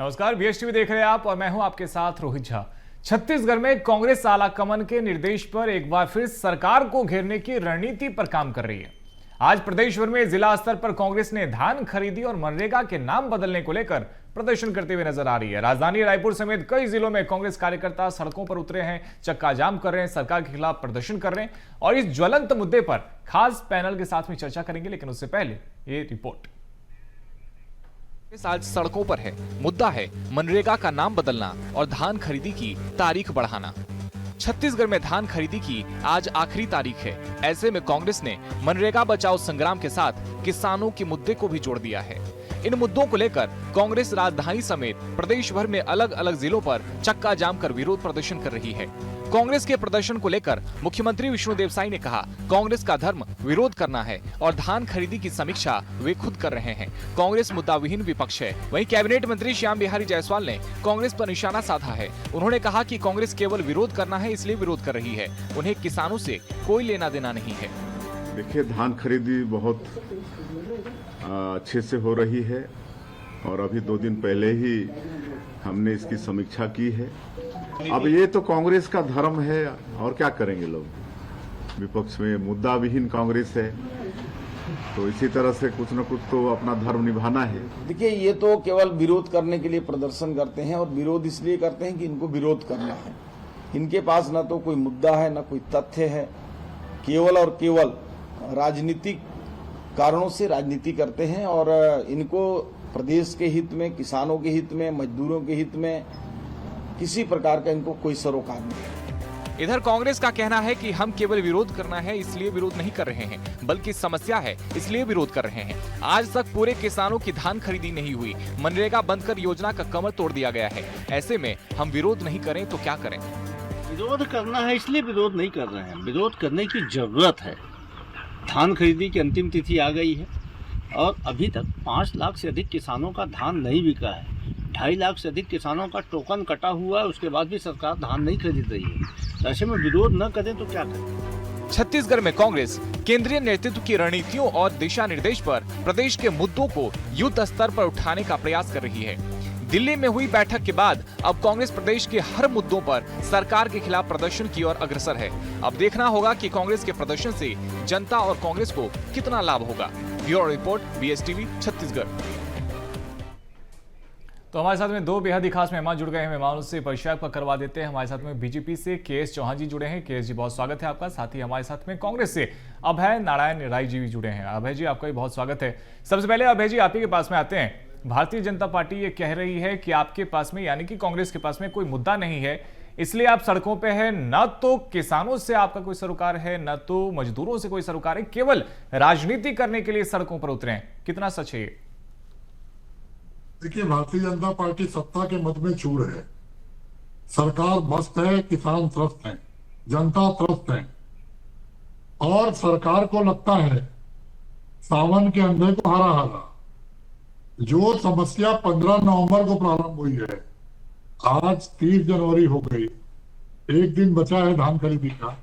नमस्कार, बीएसटीवी देख रहे हैं आप और मैं हूं आपके साथ रोहित झा। छत्तीसगढ़ में कांग्रेस आलाकमान के निर्देश पर एक बार फिर सरकार को घेरने की रणनीति पर काम कर रही है। आज प्रदेश भर में जिला स्तर पर कांग्रेस ने धान खरीदी और मनरेगा के नाम बदलने को लेकर प्रदर्शन करते हुए नजर आ रही है। राजधानी रायपुर समेत कई जिलों में कांग्रेस कार्यकर्ता सड़कों पर उतरे हैं, चक्का जाम कर रहे हैं, सरकार के खिलाफ प्रदर्शन कर रहे हैं और इस ज्वलंत मुद्दे पर खास पैनल के साथ में चर्चा करेंगे। लेकिन उससे पहले ये रिपोर्ट। आज सड़कों पर है, मुद्दा है मनरेगा का नाम बदलना और धान खरीदी की तारीख बढ़ाना। छत्तीसगढ़ में धान खरीदी की आज आखिरी तारीख है। ऐसे में कांग्रेस ने मनरेगा बचाओ संग्राम के साथ किसानों के मुद्दे को भी जोड़ दिया है। इन मुद्दों को लेकर कांग्रेस राजधानी समेत प्रदेश भर में अलग अलग जिलों पर चक्का जाम कर विरोध प्रदर्शन कर रही है। कांग्रेस के प्रदर्शन को लेकर मुख्यमंत्री विष्णुदेव साई ने कहा, कांग्रेस का धर्म विरोध करना है और धान खरीदी की समीक्षा वे खुद कर रहे हैं। कांग्रेस मुद्दा विहीन विपक्ष है। वहीं कैबिनेट मंत्री श्याम बिहारी जायसवाल ने कांग्रेस पर निशाना साधा है। उन्होंने कहा कि कांग्रेस केवल विरोध करना है इसलिए विरोध कर रही है, उन्हें किसानों से कोई लेना देना नहीं है। देखिए, धान खरीदी बहुत अच्छे से हो रही है और अभी 2 दिन पहले ही हमने इसकी समीक्षा की है। अब ये तो कांग्रेस का धर्म है और क्या करेंगे लोग, विपक्ष में मुद्दा विहीन कांग्रेस है, तो इसी तरह से कुछ न कुछ तो अपना धर्म निभाना है। देखिए, ये तो केवल विरोध करने के लिए प्रदर्शन करते हैं और विरोध इसलिए करते हैं कि इनको विरोध करना है। इनके पास न तो कोई मुद्दा है न कोई तथ्य है, केवल और केवल राजनीतिक कारणों से राजनीति करते हैं और इनको प्रदेश के हित में, किसानों के हित में, मजदूरों के हित में किसी प्रकार का इनको कोई सरोकार नहीं। इधर कांग्रेस का कहना है कि हम केवल विरोध करना है इसलिए विरोध नहीं कर रहे हैं, बल्कि समस्या है इसलिए विरोध कर रहे हैं। आज तक पूरे किसानों की धान खरीदी नहीं हुई, मनरेगा बंद कर योजना का कमर तोड़ दिया गया है। ऐसे में हम विरोध नहीं करें तो क्या करें? विरोध करना है इसलिए विरोध नहीं कर रहे हैं, विरोध करने की जरूरत है। धान खरीदी की अंतिम तिथि आ गई है और अभी तक 5 लाख से अधिक किसानों का धान नहीं बिका है। 2.5 लाख से अधिक किसानों का टोकन कटा हुआ है, उसके बाद भी सरकार धान नहीं खरीद रही है। ऐसे में विरोध न करें तो क्या करें? छत्तीसगढ़ में कांग्रेस केंद्रीय नेतृत्व की रणनीतियों और दिशा निर्देश पर प्रदेश के मुद्दों को युद्ध स्तर पर उठाने का प्रयास कर रही है। दिल्ली में हुई बैठक के बाद अब कांग्रेस प्रदेश के हर मुद्दों पर सरकार के खिलाफ प्रदर्शन की ओर अग्रसर है। अब देखना होगा कि कांग्रेस के प्रदर्शन से जनता और कांग्रेस को कितना लाभ होगा। Bureau report, BSTV Chhattisgarh. तो हमारे साथ में 2 बेहद ही खास मेहमान जुड़ गए हैं। मेहमानों से परिचय आपका करवा देते हैं। हमारे साथ में बीजेपी से केएस चौहान जी जुड़े हैं। केएस जी, बहुत स्वागत है आपका। साथ ही हमारे साथ में कांग्रेस से अभय नारायण राय जी भी जुड़े हैं। अभय जी, आपका भी बहुत स्वागत है। सबसे पहले अभय जी, आप ही के पास में आते हैं। भारतीय जनता पार्टी ये कह रही है कि आपके पास में, यानी कि कांग्रेस के पास में कोई मुद्दा नहीं है, इसलिए आप सड़कों पे हैं। न तो किसानों से आपका कोई सरोकार है, न तो मजदूरों से कोई सरोकार है, केवल राजनीति करने के लिए सड़कों पर उतरे हैं। कितना सच है ये? देखिए, भारतीय जनता पार्टी सत्ता के मद में चूर है। सरकार मस्त है, किसान त्रस्त है, जनता त्रस्त है और सरकार को लगता है सावन के अंधे को हरा हरा। जो समस्या 15 नवंबर को प्रारंभ हुई है, आज 30 जनवरी हो गई, 1 दिन बचा है धान खरीदी का।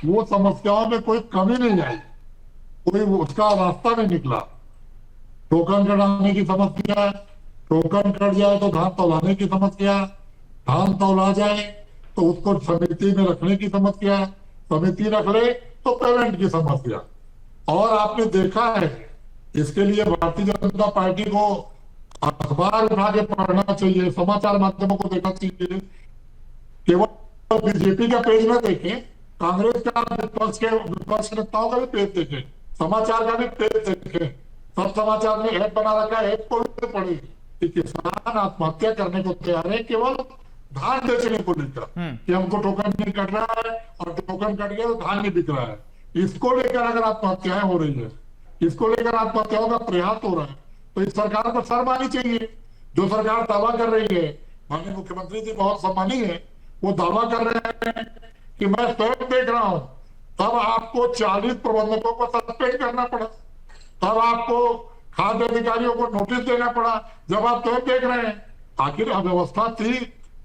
वो समस्याओं में कोई कमी नहीं आई, कोई उसका रास्ता नहीं निकला। टोकन कटाने की समस्या, टोकन कट जाए तो धान तौलाने की समस्या, धान तौला जाए तो उसको समिति में रखने की समस्या, समिति रख ले तो पेमेंट की समस्या। और आपने देखा है, इसके लिए भारतीय जनता पार्टी को अखबार उठा के पढ़ना चाहिए, समाचार माध्यमों को देखना चाहिए। केवल बीजेपी का पेज में देखें, कांग्रेस का विपक्ष नेताओं का भी पेज देखें, समाचार का भी पेज देखें। सब समाचार में ऐप बना रखा है, ऐप को भी पढ़े कि किसान आत्महत्या करने को तैयार है केवल धान बेचने को लेकर कि हमको टोकन नहीं कट रहा है और टोकन कट गया तो धान नहीं बिक रहा है। इसको लेकर अगर आत्महत्याएं हो रही है, इसको लेकर आत्महत्याओं का प्रयास हो रहा है, तो इस सरकार को शर्म आनी चाहिए। जो सरकार दावा कर रही है, माननीय मुख्यमंत्री जी बहुत सम्मानीय है, वो दावा कर रहे हैं कि मैं स्वयं देख रहा हूं, तब आपको 40 प्रबंधकों को सस्पेंड करना पड़ा, तब आपको खाद्य अधिकारियों को नोटिस देना पड़ा, जब आप स्वयं देख रहे हैं। आखिर अव्यवस्था थी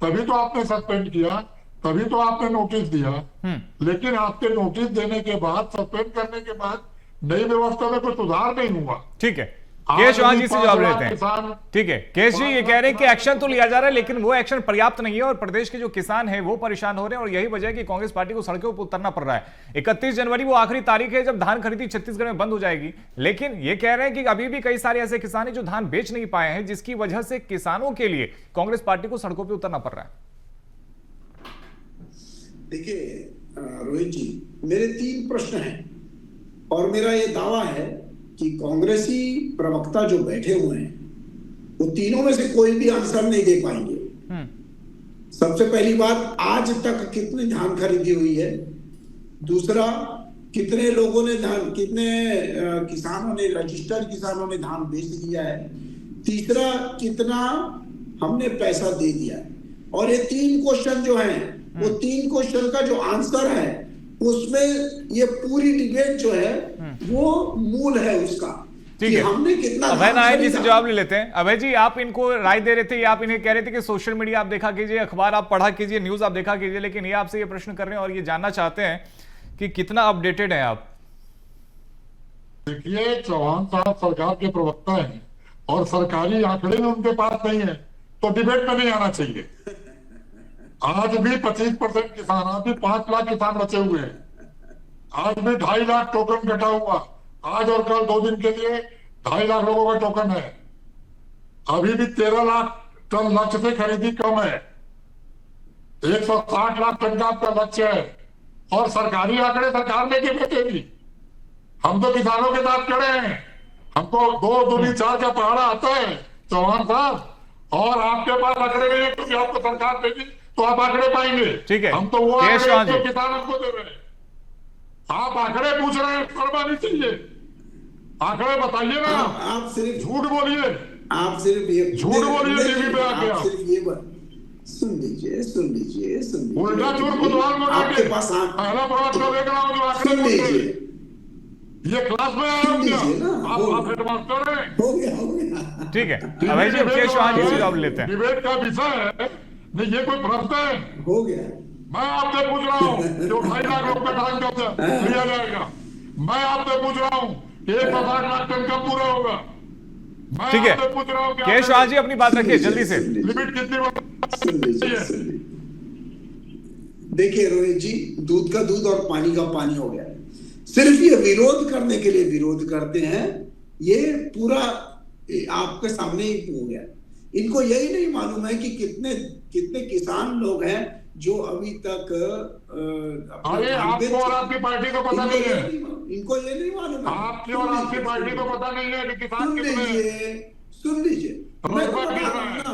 तभी तो आपने सस्पेंड किया, तभी तो आपने नोटिस दिया। लेकिन आपके नोटिस देने के बाद, सस्पेंड करने के बाद नई व्यवस्था में कोई सुधार नहीं हुआ। ठीक है, के चौहान जी से जवाब 5 लाख लेते हैं। किसान ठीक है, केश जी ये कह रहे हैं कि एक्शन तो लिया जा रहा है लेकिन वो एक्शन पर्याप्त नहीं है और प्रदेश के जो किसान हैं वो परेशान हो रहे हैं और यही वजह है कि कांग्रेस पार्टी को सड़कों पर उतरना पड़ रहा है। 31 जनवरी वो आखिरी तारीख है जब धान खरीदी छत्तीसगढ़ में बंद हो जाएगी, लेकिन ये कह रहे हैं कि अभी भी कई सारे ऐसे किसान हैं जो धान बेच नहीं पाए हैं, जिसकी वजह से किसानों के लिए कांग्रेस पार्टी को सड़कों पर उतरना पड़ रहा है। देखिए रोहित जी, मेरे 3 प्रश्न हैं और मेरा ये दावा है कि कांग्रेसी प्रवक्ता जो बैठे हुए हैं वो तीनों में से कोई भी आंसर नहीं दे पाएंगे। सबसे पहली बात, आज तक कितनी धान खरीदी हुई है? दूसरा, कितने लोगों ने धान, कितने किसानों ने, रजिस्टर्ड किसानों ने धान बेच दिया है? तीसरा, कितना हमने पैसा दे दिया है? और ये 3 क्वेश्चन जो हैं, वो 3 क्वेश्चन का जो आंसर है उसमें ये पूरी डिबेट जो है वो मूल है उसका। ठीक है, हमने कितना अभय नारायण जी से जवाब ले लेते हैं। अभय जी, आप इनको राय दे रहे थे या आप इन्हें कह रहे थे कि सोशल मीडिया आप देखा कीजिए, अखबार आप पढ़ा कीजिए, न्यूज आप देखा कीजिए, लेकिन ये आपसे ये प्रश्न कर रहे हैं और ये जानना चाहते हैं कि कितना अपडेटेड है आप? देखिए, चौहान साहब सरकार के प्रवक्ता हैं और सरकारी आंकड़े में उनके पास नहीं है तो डिबेट में नहीं आना चाहिए। आज भी 25% किसान, आज भी 5 लाख किसान बचे हुए हैं, आज भी 2.5 लाख टोकन कटा हुआ, आज और कल 2 दिन के लिए 2.5 लाख लोगों का टोकन है। अभी भी 13 लाख टन लक्ष्य से खरीदी कम है, 160 लाख टन का आपका लक्ष्य है और सरकारी आंकड़े सरकार लेके बैठेगी। हम तो किसानों के साथ खड़े हैं, हमको 2 दूनी 4 का पहाड़ा आता है चौहान साहब, और आपके पास आंकड़े नहीं है क्योंकि आपको सरकार देगी तो आप आंकड़े पाएंगे। ठीक है, हम तो वो केश चौहान जी, किसान हमको दे रहे हैं, आप आंकड़े पूछ रहे हैं, शर्मा नहीं चाहिए, आंकड़े बताइए ना। आप सिर्फ झूठ बोलिए, आप सिर्फ ये झूठ बोलिए टीवी पे आके, आप सिर्फ ये बात सुन लीजिए, सुन लीजिए, सुन लीजिए। उल्टा झूठ बुधवार में आपके पास पहला प्रवक्ता देख रहा हूँ जो आंकड़े सुन बोल रहे लीजिए, हैं। ये क्लास में आया हूँ क्या? सुन लीजिए ना, आप हेडमास्टर हैं। हो गया। ठीक है अभय जी, केश चौहान जी से जवाब लेते हैं। डिबेट का विषय है नहीं, ये कोई प्रश्न है? हो गया। मैं आपसे पूछ रहा हूँ कि 2.5 लाख लोग का धान कब लिया जाएगा? मैं आपसे पूछ रहा हूँ कि 160 लाख टन कब पूरा होगा? मैं ठीक है, आपसे पूछ रहा हूँ कि केश चौहान जी अपनी बात रखिए जल्दी से। लिमिट कितनी सुन लीजिए, सुन लीजिए। देखिए रोहित जी, दूध का दूध और पानी का पानी हो गया। सिर्फ ये विरोध करने के लिए विरोध करते हैं, ये पूरा आपके सामने ही हो गया। इनको यही नहीं मालूम है कि कितने कितने किसान लोग हैं जो अभी तक अरे आपको और आपकी पार्टी को पता नहीं है, इनको ये नहीं मालूम है। आपकी और आपकी पार्टी को पता नहीं है कि किसान सुन कितने हैं। लीजिए, सुन लीजिए, मैं तो बता रहा हूँ ना,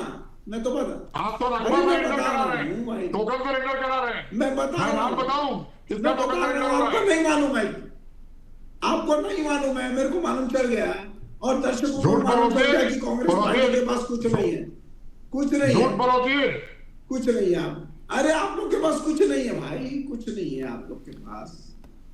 मैं तो बता, आप तो रकबा में एंटर करा रहे हैं, टोकन पर एंटर करा रहे हैं। मैं बता रहा आप हूँ, बताऊं कितना मैं टोकन बता एंटर रहा करा हूँ, आपको रहे हैं? नहीं मालूम है, आपको नहीं मालूम है, मेरे को मालूम चल गया है और दर्शकों को झूठ मालूम चल बोलोगे, गया कि कांग्रेस पार्टी के पास कुछ नहीं है, कुछ नहीं झूठ है, बोलोगे। कुछ नहीं है। आप, अरे आप लोग के पास कुछ नहीं है भाई, कुछ नहीं है आप लोग के पास।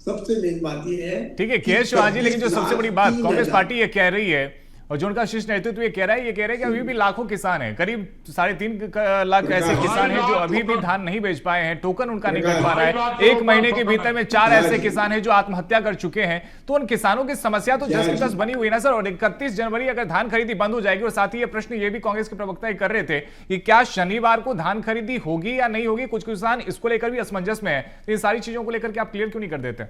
सबसे मेन बात ये है, ठीक है केश चौहान जी, लेकिन जो सबसे बड़ी बात कांग्रेस पार्टी ये कह रही है और जो उनका शीर्ष नेतृत्व ये कह रहा है कि अभी भी लाखों किसान हैं, करीब 3.5 लाख ऐसे किसान हैं जो अभी भी धान नहीं बेच पाए हैं, टोकन उनका नहीं कट पा रहा है। 1 महीने के भीतर में 4 ऐसे किसान हैं जो आत्महत्या कर चुके हैं। तो उन किसानों की समस्या तो जस की तस बनी हुई ना सर। और 31 जनवरी अगर धान खरीदी बंद हो जाएगी, और साथ ही ये प्रश्न ये भी कांग्रेस के प्रवक्ता कर रहे थे कि क्या शनिवार को धान खरीदी होगी या नहीं होगी, कुछ किसान इसको लेकर भी असमंजस में है। तो इन सारी चीजों को लेकर के आप क्लियर क्यों नहीं कर देते?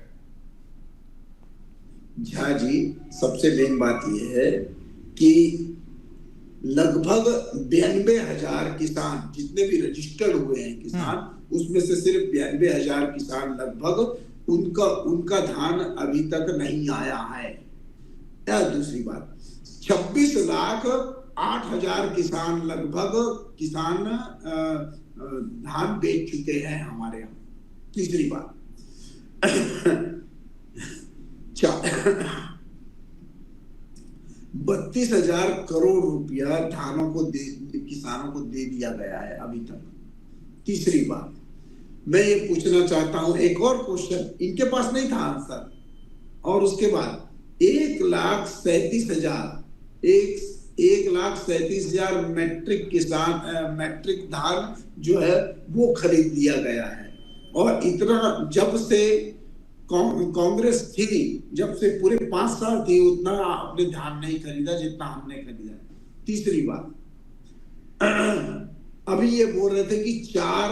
झा जी, सबसे मेन बात यह है कि लगभग 92,000 किसान जितने भी रजिस्टर्ड हुए हैं किसान, उसमें से सिर्फ 92,000 किसान लगभग उनका धान अभी तक नहीं आया है। या दूसरी बात, 26,08,000 किसान लगभग किसान धान बेच चुके हैं हमारे यहाँ। तीसरी बात, 32,000 करोड़ रुपया धानों को किसानों को दे दिया गया है अभी तक। तीसरी बात, मैं ये पूछना चाहता हूं, एक और क्वेश्चन इनके पास नहीं था आंसर, और उसके बाद 1,37,000 मैट्रिक धान जो है वो खरीद लिया गया है। और इतना जब से कांग्रेस थी, जब से पूरे 5 साल थी, उतना आपने धान नहीं खरीदा जितना हमने खरीदा। तीसरी बात, अभी ये बोल रहे थे कि 4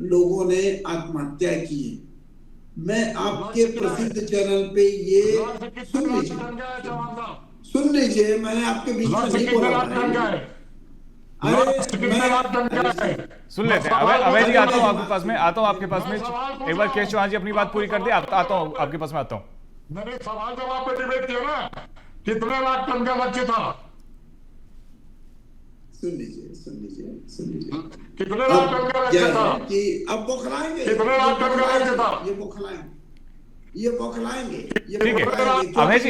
लोगों ने आत्महत्या की है। मैं आपके प्रसिद्ध चैनल पे ये सुन लीजिए, मैंने आपके बीच में नहीं बोला। सुन लेते हैं। अभय जी, आता हूँ आपके पास में, एक बार केएस चौहान जी अपनी बात पूरी कर दे, आता हूँ आपके पास में आता हूँ। मैंने सवाल जवाब पे डिबेट किया ना, कितने लाख टन का लक्ष्य था? सुन लीजिए कितने लाख टन का लक्ष्य था? कि अब बौखलाएंगे, कितने लाख टन का लक्ष्य था? ये बौखलाएंगे। ठीक है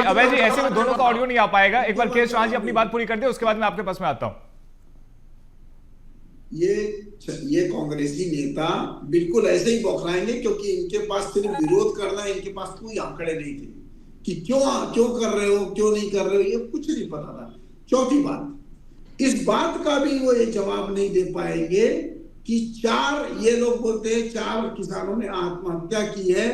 अभय जी ऐसे में दोनों का ऑडियो नहीं आ पाएगा। एक बार केएस चौहान जी अपनी बात पूरी कर दे, उसके बाद मैं आपके पास में आता हूँ। ये कांग्रेसी नेता बिल्कुल ऐसे ही बौखलाएंगे, क्योंकि इनके पास सिर्फ विरोध करना है, इनके पास कोई आंकड़े नहीं थे कि क्यों कर रहे हो, क्यों नहीं कर रहे हो, ये कुछ नहीं पता था। चौथी बात, इस बात का भी वो ये जवाब नहीं दे पाएंगे कि 4, ये लोग बोलते हैं 4 किसानों ने आत्महत्या की है,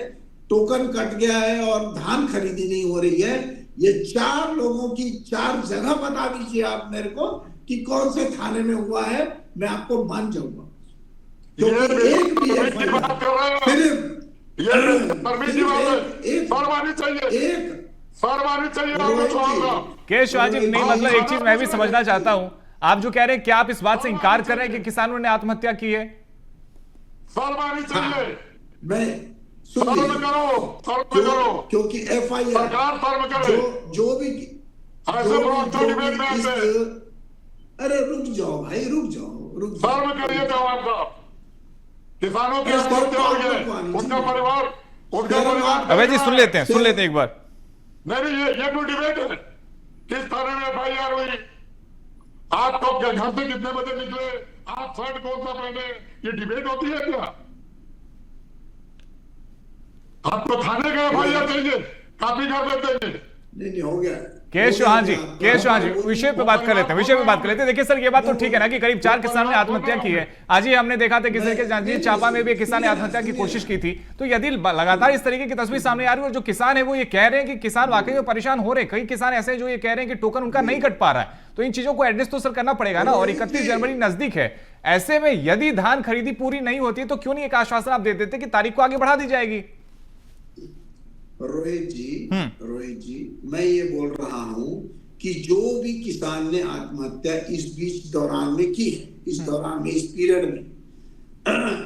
टोकन कट गया है और धान खरीदी नहीं हो रही है। ये 4 लोगों की 4 जगह बता दीजिए आप मेरे को कि कौन से थाने में हुआ है, मैं आपको मान जाऊंगा। क्योंकि एक भी केएस चौहान जी, नहीं मतलब एक चीज मैं भी समझना चाहता हूं, आप जो कह रहे हैं, क्या आप इस बात से इंकार कर रहे हैं कि किसानों ने आत्महत्या की है? मैं क्योंकि FIR जो भी अरे रुक जाओ भाई, रुक जाओ। किसानों के उनका परिवार अभय जी सुन लेते हैं एक बार। नहीं, ये कोई डिबेट है? किस थाने में FIR हुई? आप तो घर से कितने बजे निकले, आप शर्ट कौन सा पहने, ये डिबेट होती है क्या? आपको थाने का FIR चाहिए, कॉपी कर देते हैं। नहीं हो गया। केएस चौहान जी विषय पे बात कर लेते हैं। देखिए सर, ये बात तो ठीक है ना कि करीब 4 किसानों ने आत्महत्या की है। आज ही हमने देखा था किसी के जांजगीर चांपा में भी एक किसान ने आत्महत्या की कोशिश की थी। तो यदि लगातार इस तरीके की तस्वीर सामने आ रही है और जो किसान है वो ये कह रहे हैं कि किसान वाकई में परेशान हो रहे हैं, कई किसान ऐसे हैं जो ये कह रहे हैं कि टोकन उनका नहीं कट पा रहा है, तो इन चीजों को एडजस्ट तो सर करना पड़ेगा ना। और 31 जनवरी नजदीक है, ऐसे में यदि धान खरीदी पूरी नहीं होती तो क्यों नहीं एक आश्वासन आप दे देते कि तारीख को आगे बढ़ा दी जाएगी? रोहित जी, मैं ये बोल रहा हूं कि जो भी किसान ने आत्महत्या इस बीच दौरान में की है, इस दौरान में, इस पीरियड में,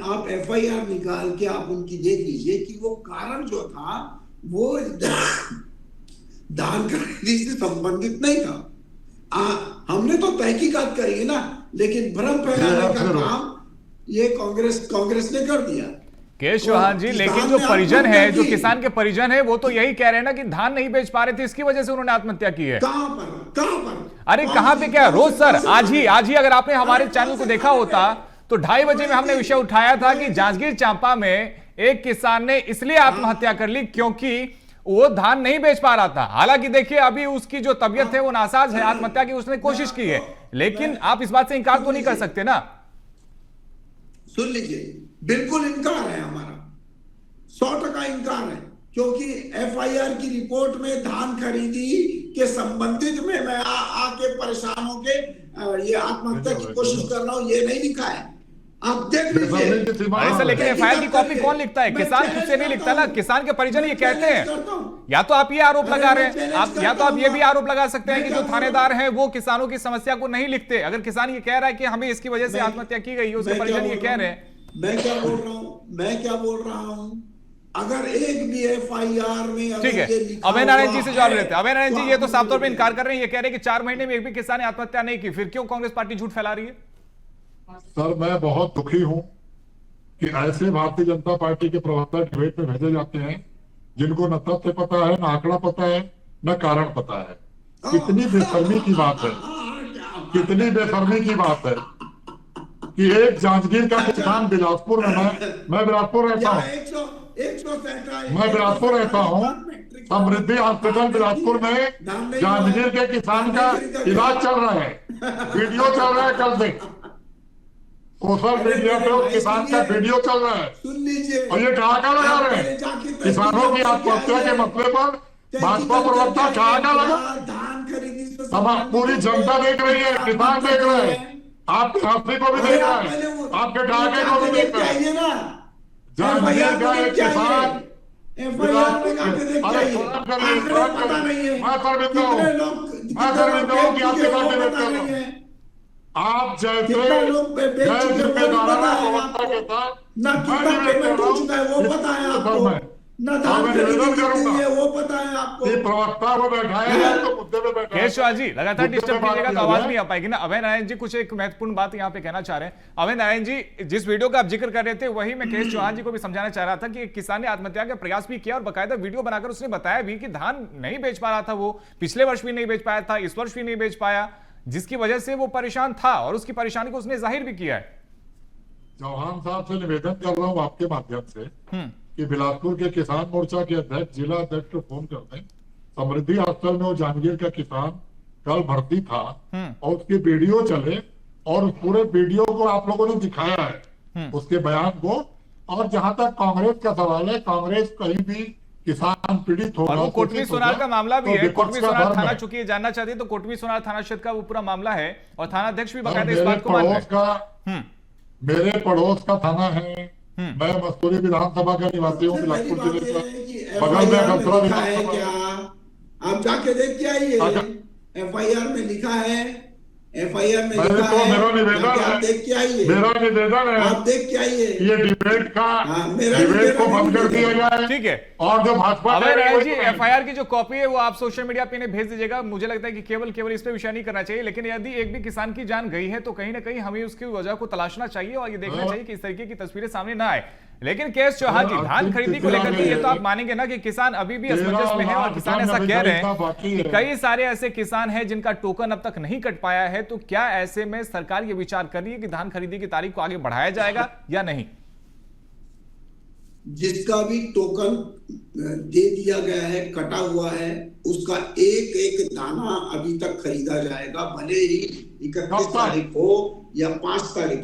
आप FIR निकाल के आप उनकी देख लीजिए कि वो कारण जो था वो धान खरीदी से संबंधित नहीं था। हमने तो तहकीकात करी ना, लेकिन भ्रम फैलाने का काम ये कांग्रेस ने कर दिया। केएस चौहान जी, लेकिन जो परिजन है, जो किसान के परिजन है, वो तो यही कह रहे हैं ना कि धान नहीं बेच पा रहे थे, इसकी वजह से उन्होंने आत्महत्या की है। कहां पर? अरे कहां पे क्या रोज सर, आज ही अगर आपने हमारे चैनल को देखा होता तो 2:30 बजे में हमने विषय उठाया था कि जांजगीर चांपा में एक किसान ने इसलिए आत्महत्या कर ली क्योंकि वो धान नहीं बेच पा रहा था। हालांकि देखिए अभी उसकी जो तबीयत है वो नासाज है, आत्महत्या की उसने कोशिश की है, लेकिन आप इस बात से इंकार तो नहीं कर सकते ना। सुन लीजिए, बिल्कुल इनकार है हमारा, 100% इनकार है, क्योंकि FIR की रिपोर्ट में धान खरीदी के संबंधित में मैं आके परेशान होके ये आत्महत्या की कोशिश कर रहा हूं, ये नहीं लिखा है। आप देख लीजिए। अरे सर, लेकिन FIR की कॉपी कौन लिखता है? किसान खुद से नहीं लिखता ना, किसान के परिजन ये कहते हैं। या तो आप ये आरोप लगा रहे हैं, या तो आप ये भी आरोप लगा सकते हैं कि जो थानेदार हैं वो किसानों की समस्या को नहीं लिखते। अगर किसान ये कह रहा है कि हमें इसकी वजह से आत्महत्या की गई है, उसके परिजन ये कह रहे हैं। मैं क्या बोल रहा हूं, अगर एक भी FIR में ठीक है, अभय नारायण जी से जवाब लेते हैं। अभय नारायण जी, ये तो साफ तौर पे इनकार कर रहे हैं, ये कह रहे हैं कि 4 महीने में एक भी किसान ने आत्महत्या नहीं की, फिर क्यों कांग्रेस पार्टी झूठ फैला रही है? सर, मैं बहुत दुखी हूं कि ऐसे भारतीय जनता पार्टी के प्रवक्ता डिबेट में भेजे जाते हैं जिनको न तथ्य पता है, न आंकड़ा पता है, न कारण पता है। कितनी बेशर्मी की बात है, कितनी बेशर्मी की बात है कि एक जांजगीर का किसान बिलासपुर में, मैं बिलासपुर रहता हूँ, मैं बिलासपुर रहता हूँ, समृद्धि हॉस्पिटल बिलासपुर में जांजगीर के किसान का इलाज चल रहा है, वीडियो चल रहा है कल से। सोशल मीडिया पे वो किसान का वीडियो चल रहा है सुन लीजिए और ये ठहाका लगा रहे हैं किसानों की आत्महत्या के मसले पर भाजपा प्रवक्ता ठहाका लगा। धान खरीदी से पूरी जनता देख रही है, किसान देख रहे हैं, आपके हाथी को भी देख रहा है, आपके ठहाके को भी देख रहा है। ना जहांगीर का एक किसान FIR में जाके देख के आइए। आंकड़े पता नहीं है कितने लोग कि आपके साथ डिबेट कर रहा हूं। आप जैसे कितने लोग बेच चुके हैं वो पता है आपको, ना कितना पेमेंट हो चुका है वो पता है आपको, ना धान खरीदी कितनी है वो पता है आपको। प्रवक्ता को बैठाया है तो मुद्दे पे बैठा केश चौहान जी लगातार डिस्टर्ब कीजिएगा तो आवाज नहीं आ पाएगी ना। अभय नारायण जी कुछ एक महत्वपूर्ण बात यहाँ पे कहना चाह रहे हैं। अभय नारायण जी, जिस वीडियो का आप जिक्र कर रहे थे वही मैं केश चौहान जी को भी समझाना चाह रहा था कि एक किसान ने आत्महत्या का प्रयास भी किया और बाकायदा वीडियो बनाकर उसने बताया भी कि धान नहीं बेच पा रहा था, वो पिछले वर्ष भी नहीं बेच पाया था, इस वर्ष भी नहीं बेच पाया, जिसकी वजह से वो परेशान था और उसकी परेशानी को उसने जाहिर भी किया है। चौहान साहब से निवेदन कर रहा हूँ आपके माध्यम से कि बिलासपुर के किसान मोर्चा के अध्यक्ष, जिला अध्यक्ष को फोन कर दें। समृद्धि हॉस्टल में वो जांजगीर का किसान कल भर्ती था और उसकी वीडियो चले और उस पूरे वीडियो को आप लोगों ने दिखाया है, उसके बयान को। और जहां तक कांग्रेस का सवाल है, कांग्रेस कहीं भी किसान पीड़ित होगा और वो कोटवी सोनार का मामला भी है, कोटवी सोनार थाना है। चूंकि जानना चाहते हैं तो कोटवी सोनार थाना क्षेत्र का वो पूरा मामला है और थाना अध्यक्ष भी बाकायदा इस मेरे बात को मान पड़ोस का मेरे पड़ोस का थाना है। मैं मस्तूरी विधानसभा का निवासी हूँ, बिलासपुर जिले का, बगल में अगलतरा विधानसभा। क्या आप जाके देख के आइए, FIR में लिखा है, FIR में लिखा तो है, मेरा निवेदन आप है, देख के आइए, मेरा निवेदन है, आप देख के आइए, ये डिबेट को बंद कर दिया जाए। ठीक है। और जो भाजपा अभय नारायण जी, FIR की जो कॉपी है वो आप सोशल मीडिया पे इन्हें भेज दीजिएगा। मुझे लगता है कि केवल इस पे विषय नहीं करना चाहिए, लेकिन यदि एक भी किसान की जान गई है तो कहीं ना कहीं हमें उसकी वजह को तलाशना चाहिए और ये देखना चाहिए कि इस तरीके की तस्वीरें सामने ना आए। लेकिन केश चौहान जी, धान खरीदी को लेकर के ये तो आप मानेंगे ना कि किसान अभी भी असमंजस में है और किसान ऐसा कह रहे हैं कि कई सारे ऐसे किसान हैं जिनका टोकन अब तक नहीं कट पाया है। तो क्या ऐसे में सरकार ये विचार कर रही है कि धान खरीदी की तारीख को आगे बढ़ाया जाएगा या नहीं? जिसका भी टोकन दे दिया गया है, कटा हुआ है, उसका एक एक दाना अभी तक खरीदा जाएगा, भले ही 31 तारीख हो या 5 तारीख।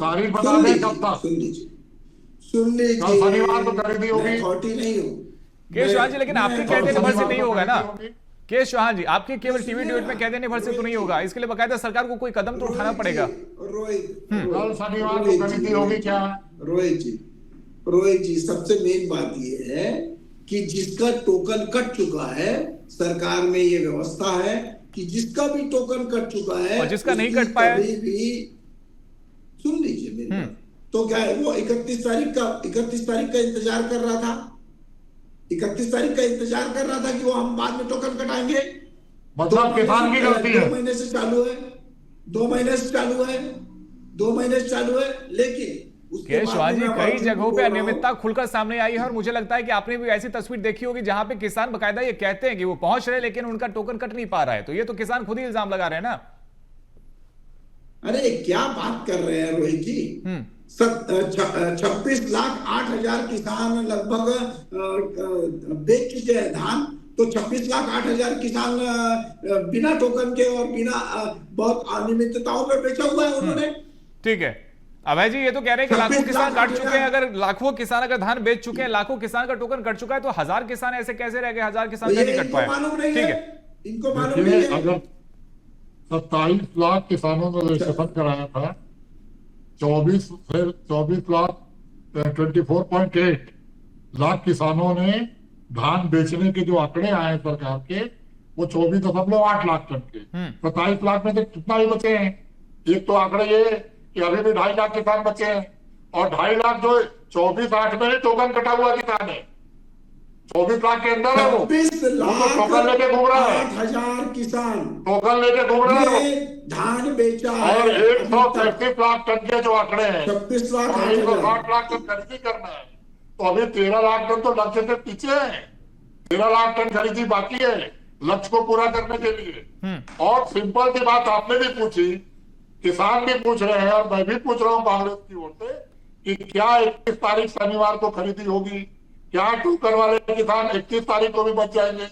सुन लीजिए, शनिवार को खरीदी होगी, अथॉरिटी नहीं हो। केश चौहान जी, लेकिन आपके कह देने भर से नहीं होगा ना केश चौहान जी, आपके केवल टीवी डिबेट में कह देने भर से तो नहीं होगा, इसके लिए बाकायदा सरकार को कोई कदम तो उठाना पड़ेगा। रोहित शनिवार को खरीदी होगी क्या? रोहित जी, सबसे मेन बात ये है कि जिसका टोकन कट चुका है, सरकार में ये व्यवस्था है कि जिसका भी टोकन कट चुका है और जिसका नहीं कट पाया, भी सुन लीजिए मेरी बात, तो क्या है, वो 31 तारीख का इंतजार कर रहा था, 31 तारीख का इंतजार कर रहा था कि वो हम बाद में टोकन कटाएंगे। मतलब किसान की गलती है। 2 महीने से चालू है, 2 महीने से चालू है, लेकिन केश चौहान जी, कई जगहों पे अनियमितता खुलकर सामने आई है और मुझे लगता है कि आपने भी ऐसी तस्वीर देखी होगी जहां पे किसान बकायदा ये कहते हैं कि वो पहुंच रहे लेकिन उनका टोकन कट नहीं पा रहा है। तो ये तो किसान खुद ही इल्जाम लगा रहे हैं ना। अरे क्या बात कर रहे हैं रोहित जी, 26,08,000 किसान लगभग बेच चुके हैं धान, तो 26,08,000 किसान बिना टोकन के और बिना बहुत अनियमितताओं में बेचा हुआ है उन्होंने। ठीक है अभय जी, ये तो कह रहे हैं कि लाखों किसान काट चुके हैं। अगर लाखों किसान अगर धान बेच चुके हैं, लाखों किसान का टोकन कट चुका है, तो 1000 किसान ऐसे कैसे रह गए, 1000 किसान नहीं कट पाए? ठीक है, इनको मालूम नहीं है। अगर 27 लाख किसानों ने रजिस्ट्रेशन कराया था, 24 लाख 24.8 लाख किसानों ने धान बेचने के जो आंकड़े आए सरकार के, वो 24.8 लाख टन के। 27 लाख में से कितना ही बचे हैं? एक तो आंकड़े ये कि अभी भी 2.5 लाख किसान बचे हैं, और 2.5 लाख जो 24/8 में ही टोकन कटा हुआ किसान है, 24 लाख के अंदर है वो, टोकन लेके घूम रहा है, 8,000 किसान टोकन लेके घूम रहा है वो, धान बेचा है। और 133 लाख टन के जो आंकड़े हैं, 26 लाख 160 लाख टन खरीदी करना है, तो अभी 13 लाख टन तो लक्ष्य से पीछे है, 13 लाख टन खरीदी बाकी है लक्ष्य को पूरा करने के लिए। और सिंपल सी बात आपने भी पूछी, किसान भी पूछ रहे हैं और मैं भी पूछ रहा हूं कांग्रेस की ओर से कि क्या 21 तारीख शनिवार को खरीदी होगी? क्या टोकन वाले किसान 31 तारीख को भी बच जाएंगे?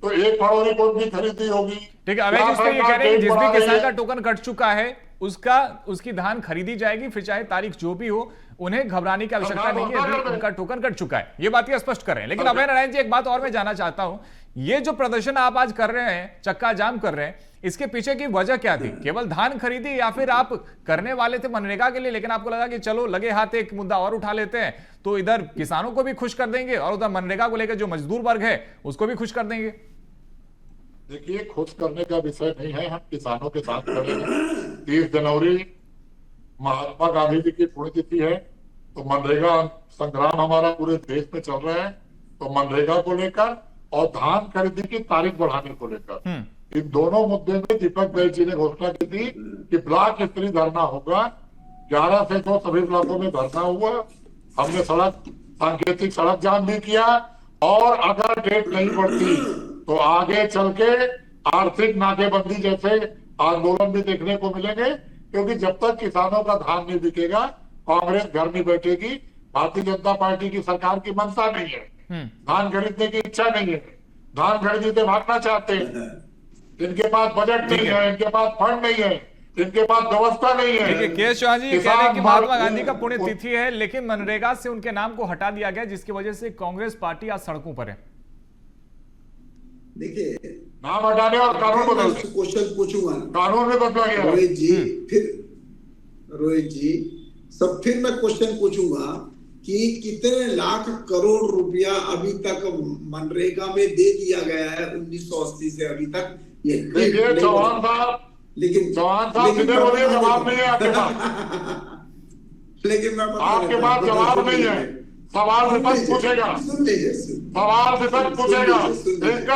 तो 1 फरवरी को भी खरीदी होगी? ठीक है अभय जी, ये कह रहे हैं जिस भी किसान का टोकन कट चुका है उसकी धान खरीदी जाएगी, फिर चाहे तारीख जो भी हो, उन्हें घबराने की आवश्यकता नहीं है, अभी उनका टोकन कट चुका है। ये बात ये स्पष्ट कर रहे हैं। लेकिन अभय नारायण जी, एक बात और मैं जानना चाहता हूं, ये जो प्रदर्शन आप आज कर रहे हैं, चक्का जाम कर रहे हैं, इसके पीछे की वजह क्या थी? केवल धान खरीदी, या फिर आप करने वाले थे मनरेगा के लिए, लेकिन आपको लगा कि चलो लगे हाथ एक मुद्दा और उठा लेते हैं, तो इधर किसानों को भी खुश कर देंगे और उधर मनरेगा को लेकर जो मजदूर वर्ग है उसको भी खुश कर देंगे? देखिए, खुश करने का विषय नहीं है, हम किसानों के साथ खड़े हैं। 30 जनवरी महात्मा गांधी जी की पुण्यतिथि है, तो मनरेगा संग्राम हमारा पूरे देश में चल रहा है। तो मनरेगा को लेकर और धान खरीदी की तारीख बढ़ाने को लेकर, इन दोनों मुद्दे में दीपक बैज जी ने घोषणा की थी कि ब्लॉक स्तरीय धरना होगा। 11 से तो सभी ब्लॉकों में धरना हुआ, हमने सांकेतिक सड़क जाम भी किया, और अगर डेट नहीं बढ़ती तो आगे चल के आर्थिक नाकेबंदी जैसे आंदोलन भी देखने को मिलेंगे, क्योंकि जब तक किसानों का धान नहीं बिकेगा कांग्रेस घर नहीं बैठेगी। भारतीय जनता पार्टी की सरकार की मंशा नहीं है, धान खरीदने की इच्छा नहीं है, धान खरीदते भागना चाहते हैं, इनके पास बजट नहीं है, इनके पास फंड नहीं है, इनके पास व्यवस्था नहीं है। देखिए, के चौहान जी कह रहे हैं कि महात्मा गांधी का पुण्यतिथि है, लेकिन मनरेगा से उनके नाम को हटा दिया गया, जिसकी वजह से कांग्रेस पार्टी आज सड़कों पर है। देखिए, नाम हटाने और कानून बदल, क्वेश्चन पूछूंगा, कानून में बदला गया। रोहित जी सब फिर मैं क्वेश्चन पूछूंगा कि कितने लाख करोड़ रुपया अभी तक मनरेगा में दे दिया गया है 1980 से अभी तक? ये चौहान साहब, लेकिन जवाब नहीं है आपके पास। लेकिन मैं आपके पास जवाब नहीं है, सवाल विपक्ष पूछेगा, सवाल विपक्ष पूछेगा,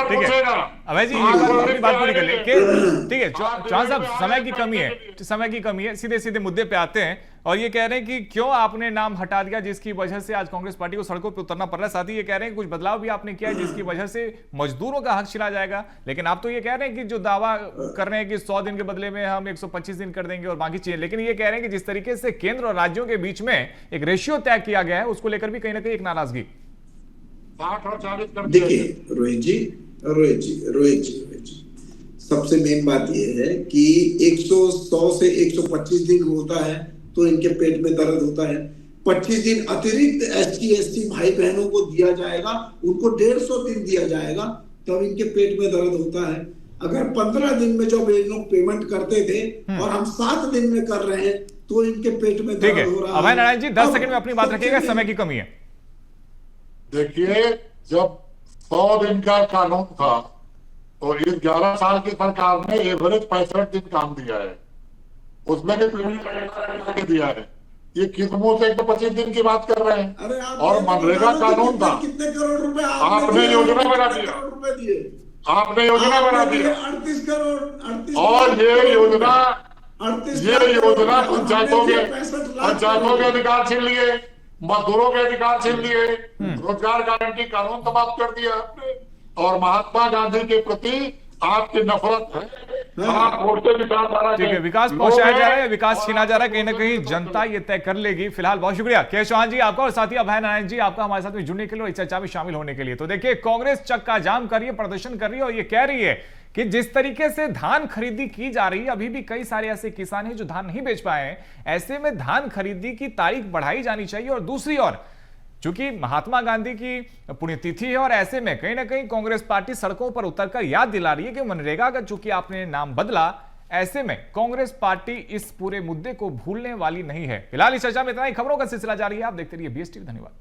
पूछेगा। अभय जी, अपनी बात पूरी कर ले। ठीक है चौहान साहब, समय की कमी है, सीधे सीधे मुद्दे पे आते हैं। और ये कह रहे हैं कि क्यों आपने नाम हटा दिया, जिसकी वजह से आज कांग्रेस पार्टी को सड़कों पर उतरना पड़ रहा है। साथ ही ये कह रहे हैं कि कुछ बदलाव भी आपने किया है, जिसकी वजह से मजदूरों का हक छिना जाएगा। लेकिन आप तो ये कह रहे हैं कि जो दावा कर रहे हैं कि 100 दिन के बदले में हम 125 दिन कर देंगे और बाकी चीजें, लेकिन ये कह रहे हैं कि जिस तरीके से केंद्र और राज्यों के बीच में एक रेशियो तय किया गया है, उसको लेकर भी कहीं ना कहीं एक नाराजगी। देखिए रोहित जी, सबसे मेन बात यह है कि 100 से 125 दिन होता है तो इनके पेट में दर्द होता है। 25 दिन अतिरिक्त ST भाई बहनों को दिया जाएगा, उनको 150 दिन दिया जाएगा, तब इनके पेट में दर्द होता है। अगर 15 दिन में जब ये लोग पेमेंट करते थे और हम 7 दिन में कर रहे हैं तो इनके पेट में दर्द हो रहा है। अभय नारायण जी 10 सेकंड में अपनी बात रखिएगा, समय की कमी है। देखिए, जब 100 दिन का कानून था तो इस 11 साल की सरकार ने एवरेज 65 दिन काम दिया है, उसमें भी पेमेंट दिया है। ये किस मुंह से 125 दिन की बात कर रहे हैं? और मनरेगा कानून था, कितने करोड़ रुपए आपने योजना बना दिया, आपने योजना बना दिया 38 करोड़। और ये योजना पंचायतों के अधिकार छीन लिए, मजदूरों के अधिकार छीन लिए, रोजगार गारंटी कानून समाप्त कर दिया आपने। और महात्मा गांधी के प्रति आपकी नफरत है, आप वोटते विचारधारा। ठीक है, विकास पहुंचाया जा रहा है, विकास छीना जा रहा है, कहीं ना कहीं जनता ये तय कर लेगी। फिलहाल बहुत शुक्रिया के चौहान जी आपका, और साथ ही अभय नारायण जी आपका हमारे साथ में जुड़ने के लिए और इस चर्चा में शामिल होने के लिए। तो देखिए, कांग्रेस चक्का जाम कर रही है, प्रदर्शन कर रही है और ये कह रही है कि जिस तरीके से धान खरीदी की जा रही है, अभी भी कई सारे ऐसे किसान हैं जो धान नहीं बेच पाए हैं। ऐसे में धान खरीदी की तारीख बढ़ाई जानी चाहिए। और दूसरी ओर, चूंकि महात्मा गांधी की पुण्यतिथि है और ऐसे में कहीं ना कहीं कांग्रेस पार्टी सड़कों पर उतरकर याद दिला रही है कि मनरेगा का चूंकि आपने नाम बदला, ऐसे में कांग्रेस पार्टी इस पूरे मुद्दे को भूलने वाली नहीं है। फिलहाल इस चर्चा में इतना ही। खबरों का सिलसिला जारी है, आप देखते रहिए BSTV। धन्यवाद।